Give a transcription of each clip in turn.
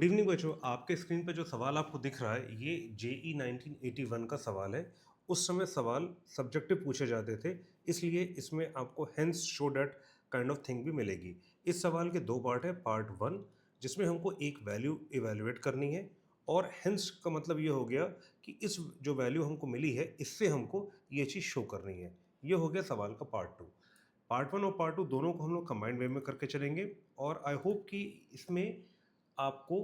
Evening बच्चों, आपके screen पे जो सवाल आपको दिख रहा है ये जेई 1981 का सवाल है। उस समय सवाल सब्जेक्टिव पूछे जाते थे, इसलिए इसमें आपको hence show that kind of thing भी मिलेगी। इस सवाल के दो पार्ट है। पार्ट वन जिसमें हमको एक वैल्यू इवेलुएट करनी है, और हेंस का मतलब ये हो गया कि इस जो वैल्यू हमको मिली है इससे हमको ये चीज़ शो करनी है। ये हो गया सवाल का पार्ट टू। पार्ट वन और पार्ट टू दोनों को हम लोग कंबाइंड वे में करके चलेंगे, और आई होप कि इसमें आपको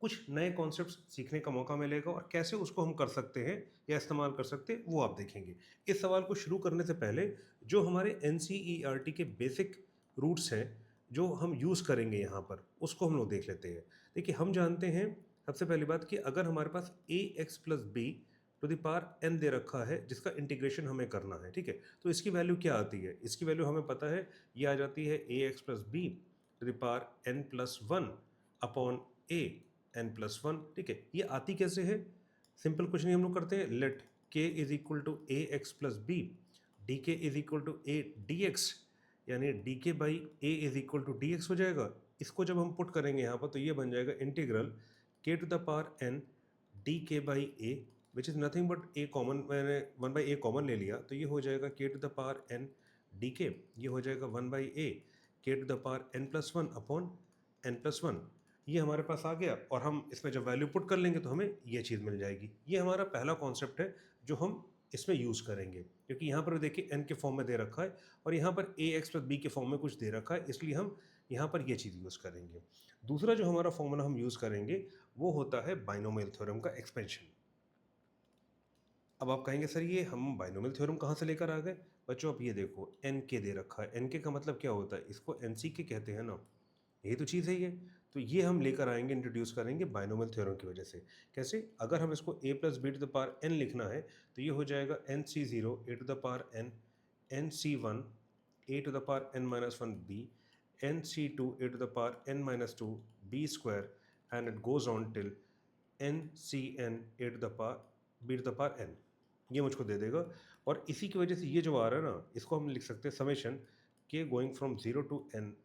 कुछ नए कॉन्सेप्ट्स सीखने का मौका मिलेगा, और कैसे उसको हम कर सकते हैं या इस्तेमाल कर सकते हैं वो आप देखेंगे। इस सवाल को शुरू करने से पहले जो हमारे एन के बेसिक रूट्स हैं जो हम यूज़ करेंगे यहाँ पर, उसको हम लोग देख लेते हैं। देखिए, हम जानते हैं सबसे पहली बात कि अगर हमारे पास a x plus b to the power n दे रखा है जिसका इंटीग्रेशन हमें करना है, ठीक है, तो इसकी वैल्यू क्या आती है? इसकी वैल्यू हमें पता है, ये आ जाती है a x plus b to the power n plus one upon a n plus one. ठीक है, ये आती कैसे है? सिंपल कुछ नहीं, हम लोग करते हैं let k is equal to a x plus b d k is equal to a d x, यानी d k by a is equal to d x हो जाएगा। इसको जब हम पुट करेंगे यहाँ पर तो ये बन जाएगा integral k to the power n d k by a, which is nothing but a common, मैंने वन बाई ए कॉमन ले लिया तो ये हो जाएगा k to the power n d k, ये हो जाएगा one by a k to the power n plus one upon n plus one. ये हमारे पास आ गया, और हम इसमें जब वैल्यू पुट कर लेंगे तो हमें ये चीज़ मिल जाएगी। ये हमारा पहला कॉन्सेप्ट है जो हम इसमें यूज़ करेंगे, क्योंकि यहाँ पर देखिए एन के फॉर्म में दे रखा है और यहाँ पर ए एक्स प्लस बी के फॉर्म में कुछ दे रखा है, इसलिए हम यहाँ पर ये चीज़ यूज़ करेंगे। दूसरा जो हमारा फॉर्मूला हम यूज़ करेंगे वो होता है बाइनोमियल थ्योरम का एक्सपेंशन। अब आप कहेंगे सर ये हम बाइनोमियल थ्योरम कहाँ से लेकर आ गए? बच्चों आप ये देखो, एन के दे रखा है, एन के का मतलब क्या होता है? इसको एन सी के कहते हैं ना, यही तो चीज़ है ये। तो ये हम लेकर आएंगे, इंट्रोड्यूस करेंगे बाइनोमियल थ्योरम की वजह से। कैसे? अगर हम इसको a plus b to the power n लिखना है तो ये हो जाएगा n c zero a to the power n, n c one a to the power n minus one b, n c two a to the power n minus two b square, and it goes on till n C n a to the power b to the power n. ये मुझको दे देगा, और इसी की वजह से ये जो आ रहा है ना, इसको हम लिख सकते हैं summation k going from zero to n,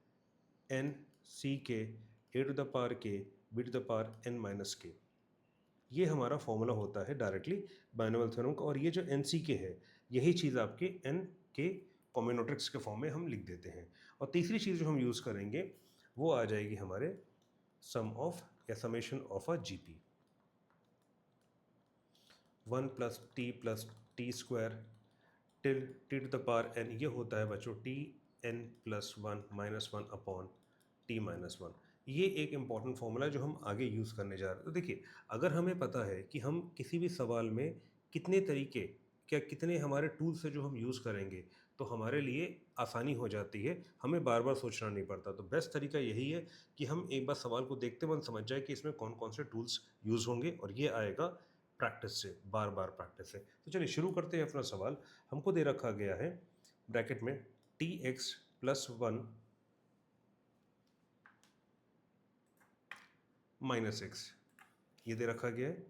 n C k a to the power k b to the power n minus k. ये हमारा फॉर्मूला होता है डायरेक्टली बाइनोमियल थ्योरम का, और ये जो एन सी के है यही चीज़ आपके एन के कॉम्बिनेटरिक्स के फॉर्म में हम लिख देते हैं। और तीसरी चीज़ जो हम यूज़ करेंगे वो आ जाएगी हमारे सम ऑफ या summation of a G P, one plus t square till t to the power n. ये होता है बच्चों t n plus one minus one upon t minus one. ये एक इम्पॉर्टेंट फॉर्मूला है जो हम आगे यूज़ करने जा रहे हैं। तो देखिए, अगर हमें पता है कि हम किसी भी सवाल में कितने तरीके, क्या कितने हमारे टूल्स से जो हम यूज़ करेंगे, तो हमारे लिए आसानी हो जाती है, हमें बार बार सोचना नहीं पड़ता। तो बेस्ट तरीका यही है कि हम एक बार सवाल को देखते वक्त समझ जाए कि इसमें कौन कौन से टूल्स यूज़ होंगे, और ये आएगा प्रैक्टिस से, बार बार प्रैक्टिस से। तो चलिए शुरू करते हैं अपना सवाल। हमको दे रखा गया है ब्रैकेट में T x plus one minus x, ये दे रखा गया है।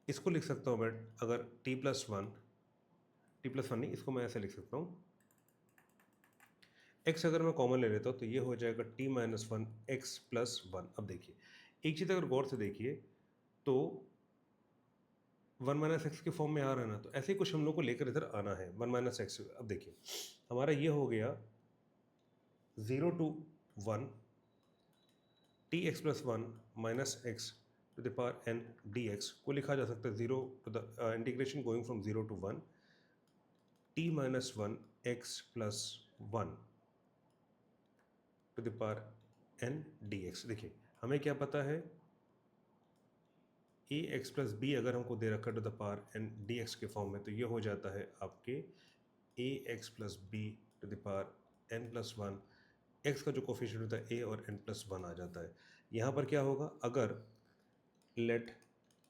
इसको लिख सकता हूँ मैं, अगर टी प्लस वन नहीं, इसको मैं ऐसे लिख सकता हूँ, एक्स अगर मैं कॉमन ले लेता हूँ तो ये हो जाएगा t minus one x plus one. अब देखिए, एक चीज़ अगर गौर से देखिए तो वन माइनस एक्स के फॉर्म में आ रहा है ना, तो ऐसे ही कुछ हम लोग को लेकर इधर आना है वन माइनस एक्स। अब देखिए, हमारा ये हो गया zero to one t x plus one minus x to the power n d x को लिखा जा सकता है zero to the integration going from zero to one t minus one x plus one to the power n d x. देखिए, हमें क्या पता है, ए एक्स प्लस बी अगर हमको दे रखा to the power n d x के फॉर्म में, तो ये हो जाता है आपके a x plus b to the power n plus one. X का जो कोफिशिएंट होता है ए और एन प्लस वन आ जाता है। यहाँ पर क्या होगा, अगर let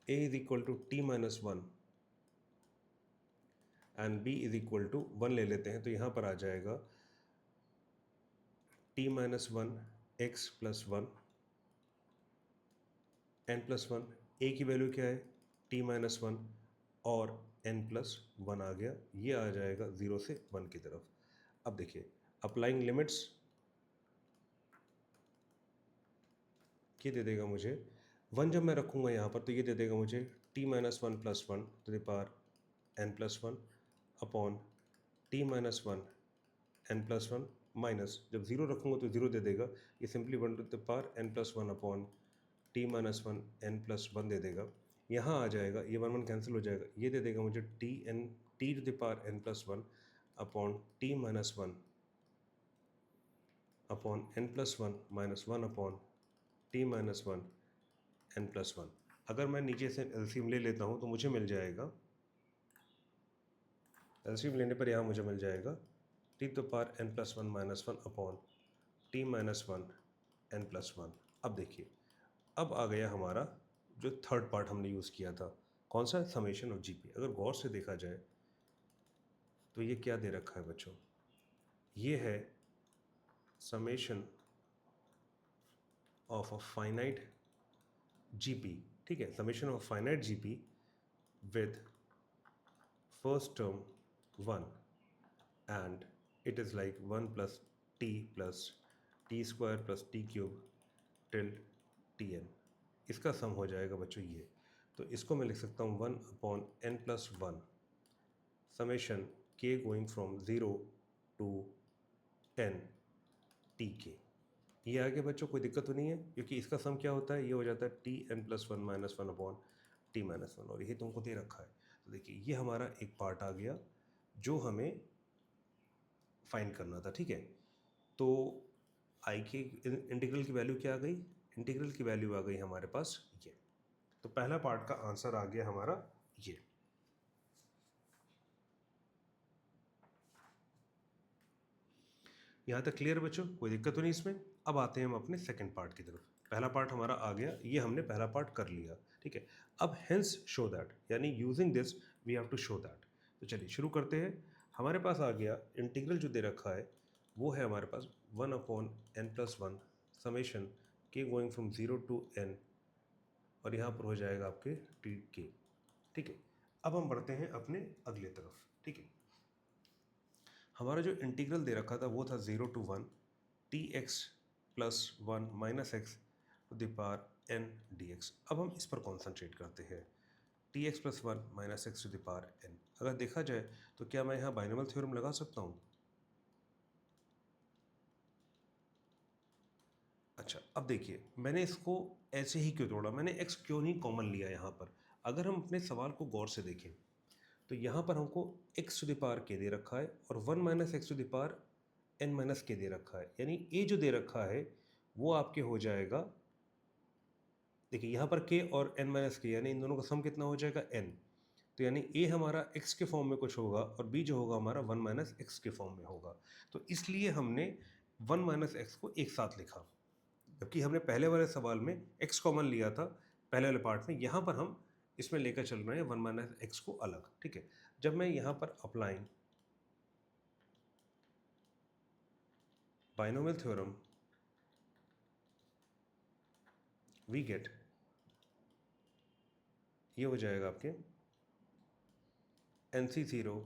a is equal to t minus one and b is equal to one ले लेते हैं, तो यहाँ पर आ जाएगा t minus one x plus one n plus one. A की वैल्यू क्या है, टी माइनस वन, और एन प्लस वन आ गया, ये आ जाएगा ज़ीरो से वन की तरफ। अब देखिए, अप्लाइंग लिमिट्स, ये दे देगा मुझे 1 जब मैं रखूँगा यहाँ पर तो ये दे देगा मुझे t minus one plus one to the power n plus one upon t minus one n plus one minus जब ज़ीरो रखूँगा तो ज़ीरो दे देगा, ये simply one to the power n plus one upon t minus one n plus one दे देगा। यहाँ आ जाएगा, ये वन वन कैंसिल हो जाएगा, ये दे देगा मुझे t to the power n plus one upon t minus one upon n plus one minus one upon t minus one n plus one. अगर मैं नीचे से एलसीएम ले लेता हूँ तो मुझे मिल जाएगा, एलसीएम लेने पर यहाँ मुझे मिल जाएगा t to the power n plus one minus one upon t minus one n plus one. अब देखिए, अब आ गया हमारा जो थर्ड पार्ट हमने यूज़ किया था, कौन सा, समेशन ऑफ जीपी। अगर गौर से देखा जाए तो ये क्या दे रखा है बच्चों, ये है summation of a finite GP, ठीक है, summation of finite GP with first term 1 and it is like 1 plus t square plus t cube till t n. इसका सम हो जाएगा बच्चों ये, तो इसको मैं लिख सकता हूँ 1 upon n plus one summation k going from 0 to n t k. ये आगे बच्चों कोई दिक्कत तो नहीं है, क्योंकि इसका सम क्या होता है, ये हो जाता है t n plus one minus one upon t minus one, और ये तुमको दे रखा है। तो देखिए ये हमारा एक पार्ट आ गया जो हमें फाइंड करना था, ठीक है। तो आई के इंटीग्रल की वैल्यू क्या आ गई, इंटीग्रल की वैल्यू आ गई हमारे पास ये। तो पहला पार्ट का आंसर आ गया हमारा ये। यहाँ तक क्लियर बच्चों, कोई दिक्कत तो नहीं इसमें। अब आते हैं हम अपने सेकंड पार्ट की तरफ। पहला पार्ट हमारा आ गया, ये हमने पहला पार्ट कर लिया, ठीक है। अब हेंस शो दैट, यानी using this we have to show that. तो चलिए शुरू करते हैं। हमारे पास आ गया इंटीग्रल जो दे रखा है वो है हमारे पास 1 upon n plus one summation k going from 0 to n, और यहाँ पर हो जाएगा आपके टी के, ठीक है। अब हम बढ़ते हैं अपने अगले तरफ, ठीक है। हमारा जो इंटीग्रल दे रखा था वो था 0 to 1 t x plus one minus x to the power n d x. अब हम इस पर कॉन्सेंट्रेट करते हैं, t x plus one minus x to the power n. अगर देखा जाए तो क्या मैं यहाँ बाइनोमियल थ्योरम लगा सकता हूँ? अच्छा, अब देखिए मैंने इसको ऐसे ही क्यों तोड़ा, मैंने एक्स क्यों नहीं कॉमन लिया यहाँ पर। अगर हम अपने सवाल को गौर से देखें तो यहाँ पर हमको एक्स टू द पावर के दे रखा है और one minus x to the power n minus k दे रखा है, यानी ए जो दे रखा है वो आपके हो जाएगा, देखिए यहाँ पर के और एन माइनस के, यानी इन दोनों का सम कितना हो जाएगा एन। तो यानी ए हमारा एक्स के फॉर्म में कुछ होगा और बी जो होगा हमारा वन माइनस एक्स के फॉर्म में होगा। तो इसलिए हमने वन माइनस एक्स को एक साथ लिखा, जबकि हमने पहले वाले सवाल में एक्स कॉमन लिया था पहले वाले पार्ट में। यहाँ पर हम इसमें लेकर चल रहे हैं वन माइनस एक्स को अलग, ठीक है। जब मैं यहाँ पर applying binomial theorem we get, ये हो जाएगा आपके n c zero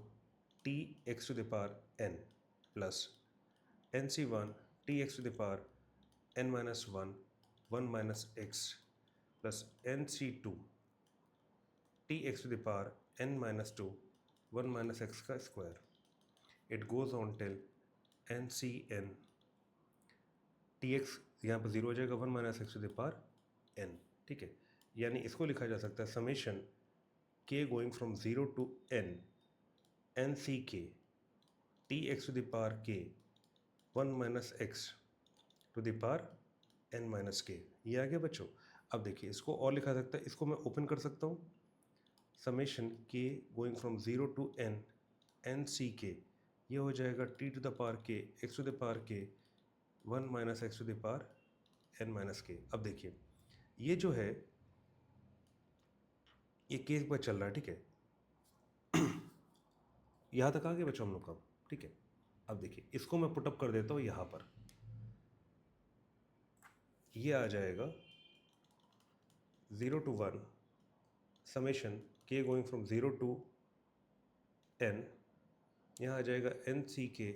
t x to the power n plus n c one t x to the power n minus one one minus x plus n c two t x to the power n minus two one minus x का square. It goes on till n C n t x, यहाँ पर zero हो जाएगा, one minus x to the power n, ठीक है। यानी इसको लिखा जा सकता है summation k going from 0 to n C k t x to the power k one minus x to the power n minus k. ये आ गया बच्चों। अब देखिए इसको और लिखा सकता है, इसको मैं ओपन कर सकता हूँ, summation k going from 0 to n C k, ये हो जाएगा t to the power k x to the power k one minus x to the power n minus k. अब देखिए ये जो है ये केस पर चल रहा है, ठीक है। यहाँ तक आ गए बच्चों हम लोग का, ठीक है। अब देखिए इसको मैं पुटअप कर देता हूँ यहाँ पर, ये आ जाएगा 0 to 1 summation k going from 0 to n, यहाँ आ जाएगा n C k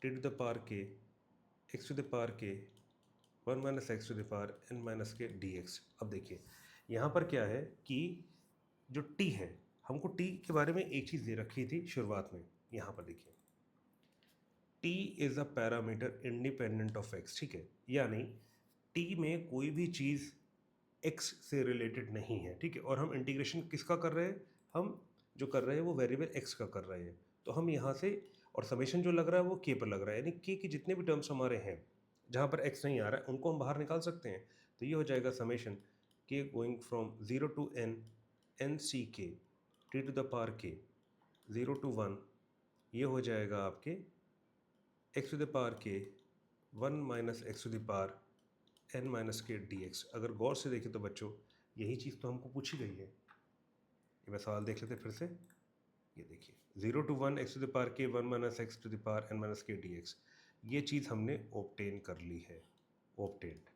t to the power k x to the power k one minus x to the power n minus k d x. अब देखिए यहाँ पर क्या है कि जो टी है, हमको टी के बारे में एक चीज़ दे रखी थी शुरुआत में। यहाँ पर देखिए T is a parameter independent of x, ठीक है, यानी टी में कोई भी चीज़ एक्स से रिलेटेड नहीं है, ठीक है। और हम इंटीग्रेशन किसका कर रहे हैं, हम जो कर रहे हैं वो वेरिएबल एक्स का कर रहे हैं। तो हम यहाँ से, और समेशन जो लग रहा है वो के पर लग रहा है, यानी के की जितने भी टर्म्स हमारे हैं जहाँ पर एक्स नहीं आ रहा है उनको हम बाहर निकाल सकते हैं। तो ये हो जाएगा summation k going from 0 to n n C k t to the power के 0 टू 1, ये हो जाएगा आपके x to the power k 1 minus x to the power n minus k d x. अगर गौर से देखें तो बच्चों यही चीज़ तो हमको पूछी गई है। ये मैं सवाल देख लेते फिर से। ये देखिए 0 to 1 x to the power k 1 minus x to the power n minus k d x, ये चीज़ हमने ऑब्टेन कर ली है, ऑब्टेन्ड।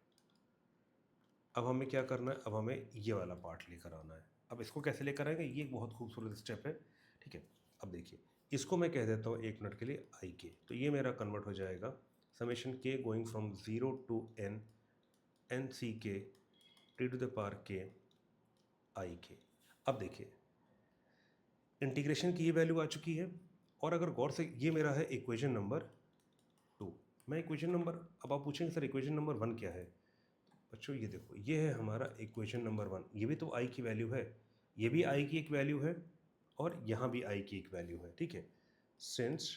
अब हमें क्या करना है, अब हमें ये वाला पार्ट लेकर आना है। अब इसको कैसे लेकर आएंगे, ये एक बहुत खूबसूरत स्टेप है, ठीक है। अब देखिए इसको मैं कह देता हूँ एक मिनट के लिए आई के, तो ये मेरा कन्वर्ट हो जाएगा summation k going from 0 to n n C k t to the power k i के। अब देखिए इंटीग्रेशन की ये वैल्यू आ चुकी है, और अगर गौर से, ये मेरा है इक्वेशन नंबर 2। मैं इक्वेशन नंबर, अब आप पूछेंगे सर इक्वेशन नंबर 1 क्या है। बच्चों ये देखो, ये है हमारा इक्वेशन नंबर 1, ये भी तो आई की वैल्यू है, ये भी आई की एक वैल्यू है, और यहाँ भी आई की एक वैल्यू है, ठीक है। सिंस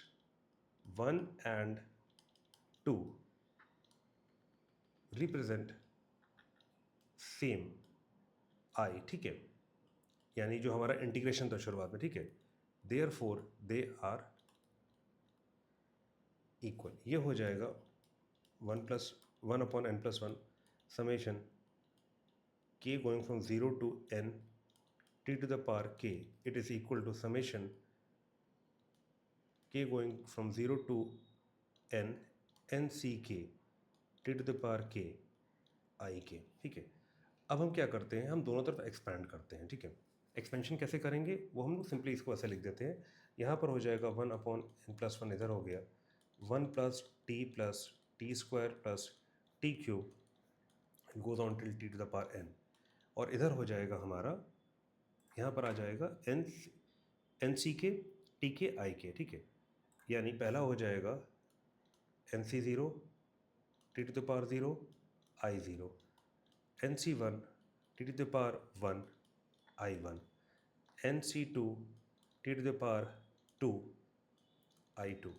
1 एंड 2 रिप्रेजेंट सेम आई, ठीक है, यानी जो हमारा इंटीग्रेशन था शुरुआत में, ठीक है, देयरफॉर दे आर इक्वल। ये हो जाएगा 1 upon n plus 1 summation k going from 0 to n t to the power k, it is equal to summation k going from 0 to n n C k t to the power k i के, ठीक है। अब हम क्या करते हैं, हम दोनों तरफ एक्सपैंड करते हैं, ठीक है। एक्सपेंशन कैसे करेंगे वो हम लोग सिंपली इसको ऐसे लिख देते हैं। यहाँ पर हो जाएगा 1 अपॉन एन प्लस 1, इधर हो गया 1 plus t square plus t cube goes on till t to the power n, और इधर हो जाएगा हमारा, यहाँ पर आ जाएगा एन सी के टी के आई के, ठीक है। यानी पहला हो जाएगा n C 0 t to the power 0 i 0, n C 1 t to the power 1 i 1, n C 2 t to the power 2 i 2।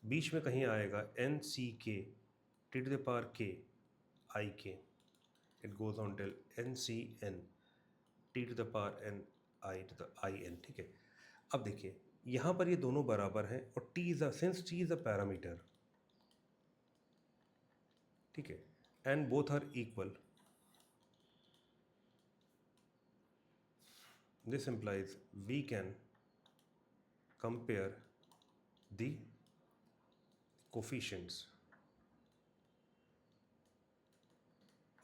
बीच में कहीं आएगा N C k t to the power k i k, it goes on till n C n t to the power n i to the i n, ठीक है। अब देखिए यहाँ पर ये दोनों बराबर हैं, और t is since t is a parameter, ठीक है, and both are equal, this implies we can compare the coefficients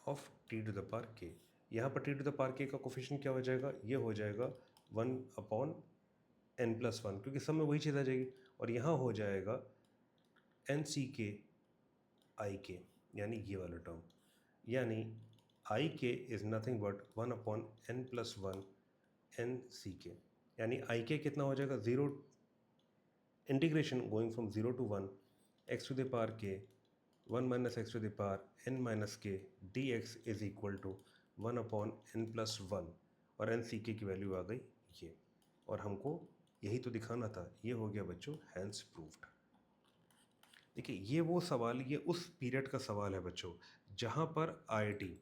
of t to the power k। यहाँ पर t to the power k का कोफिशिएंट क्या हो जाएगा, ये हो जाएगा 1 अपॉन n प्लस 1, क्योंकि सब में वही चीज़ आ जाएगी, और यहाँ हो जाएगा एन सी के आई के, यानी ये वाला टर्म, यानी I k is nothing but 1 upon n plus 1 n C k, यानी आई के कितना हो जाएगा, 0 integration going from 0 to 1 x to the power k 1 minus x to the power n minus k d x is equal to 1 upon n plus 1, और N C के की value आ गई ये, और हमको यही तो दिखाना था। ये हो गया बच्चों हैंस प्रूव्ड। देखिए ये वो सवाल, ये उस पीरियड का सवाल है बच्चों जहाँ पर आईआईटी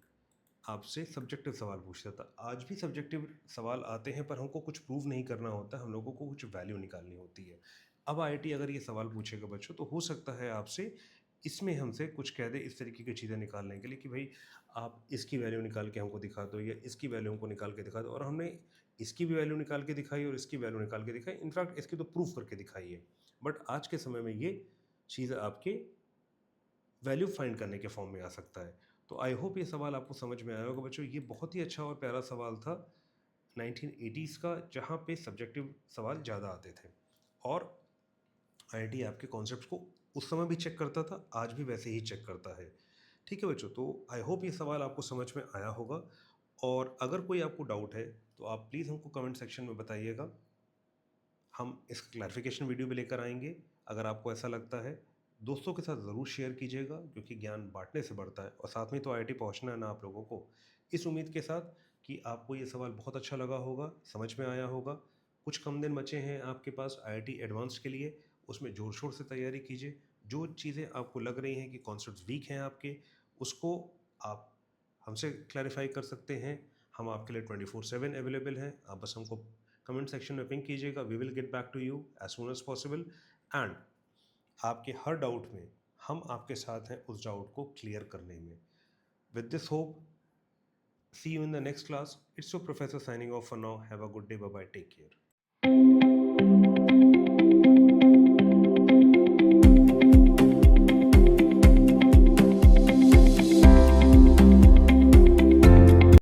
आपसे सब्जेक्टिव सवाल पूछता था। आज भी सब्जेक्टिव सवाल आते हैं, पर हमको कुछ प्रूव नहीं करना होता, हम लोगों को कुछ वैल्यू निकालनी होती है। अब आईआईटी अगर ये सवाल पूछेगा बच्चों, तो हो सकता है आपसे इसमें हमसे कुछ कह दे इस तरीके की चीज़ें निकालने के लिए कि भाई आप इसकी वैल्यू निकाल के हमको दिखा दो, या इसकी वैल्यू हमको निकाल के दिखा दो, और हमने इसकी भी वैल्यू निकाल के दिखाई और इसकी वैल्यू निकाल के दिखाई, इनफैक्ट इसकी तो प्रूफ करके दिखाई है। बट आज के समय में ये चीज़ आपके वैल्यू फाइंड करने के फॉर्म में आ सकता है। तो आई होप ये सवाल आपको समझ में आया होगा बच्चों। ये बहुत ही अच्छा और प्यारा सवाल था 1980s का, जहाँ पे सब्जेक्टिव सवाल ज़्यादा आते थे, और आईआईटी आपके कॉन्सेप्ट्स को उस समय भी चेक करता था, आज भी वैसे ही चेक करता है, ठीक है बच्चों, तो आई होप ये सवाल आपको समझ में आया होगा, और अगर कोई आपको डाउट है तो आप प्लीज़ हमको कमेंट सेक्शन में बताइएगा। हम इस क्लैरिफिकेशन वीडियो भी लेकर आएंगे। अगर आपको ऐसा लगता है, दोस्तों के साथ ज़रूर शेयर कीजिएगा, क्योंकि ज्ञान बांटने से बढ़ता है, और साथ में तो आईआईटी पहुंचना है ना आप लोगों को। इस उम्मीद के साथ कि आपको ये सवाल बहुत अच्छा लगा होगा, समझ में आया होगा। कुछ कम दिन बचे हैं आपके पास आईआईटी एडवांस्ड के लिए, उसमें ज़ोर शोर से तैयारी कीजिए। जो चीज़ें आपको लग रही हैं कि कॉन्सेप्ट्स वीक हैं आपके, उसको आप हमसे क्लैरिफाई कर सकते हैं। हम आपके लिए 24/7 अवेलेबल हैं। आप बस हमको कमेंट सेक्शन में पिंक कीजिएगा, we will get back to you as soon as possible. And आपके हर डाउट में हम आपके साथ हैं उस डाउट को क्लियर करने में। With this hope, see you in the next class. It's your professor signing off for now. Have a good day, bye bye, take care.